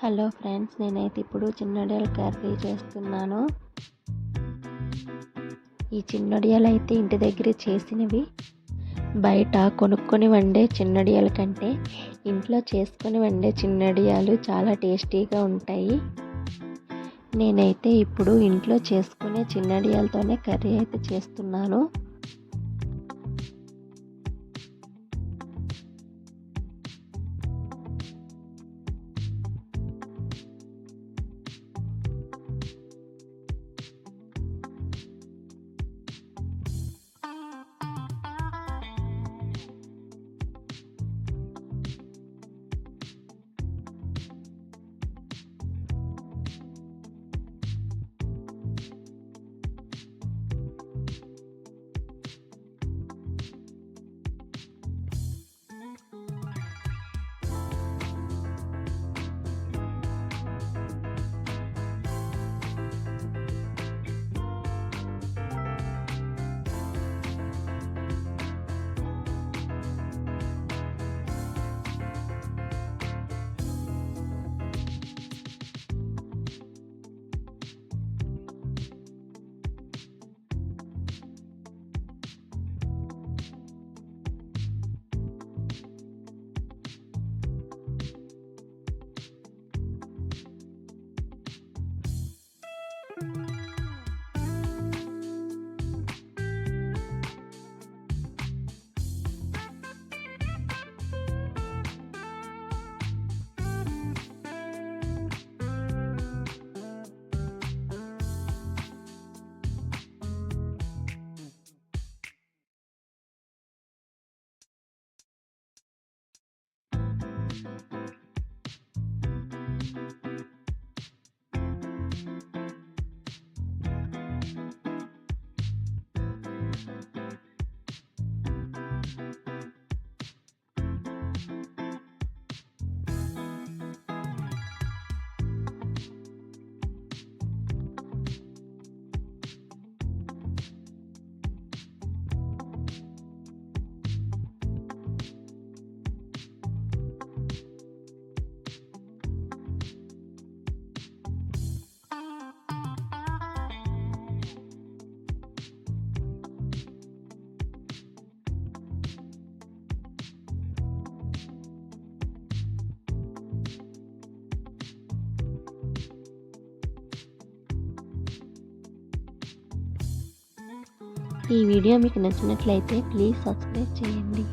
Hello friends, నేనైతే ఇప్పుడు చిన్నొడియాల curry చేస్తున్నాను. ఈ చిన్నొడియాలు అయితే ఇంటి దగ్గర చేసినవి. బయట కొనుక్కొని వండే చిన్నొడియాల కంటే ఇంట్లో చేసుకొని వండే చిన్నొడియాలు చాలా టేస్టీగా ఉంటాయి. నేనైతే ఇప్పుడు ఇంట్లో చేసుకునే చిన్నొడియాలతోనే కర్రీ అయితే చేస్తున్నాను. ఈ వీడియో మీకు నచ్చినట్లయితే ప్లీజ్ సబ్స్క్రైబ్ చేయండి.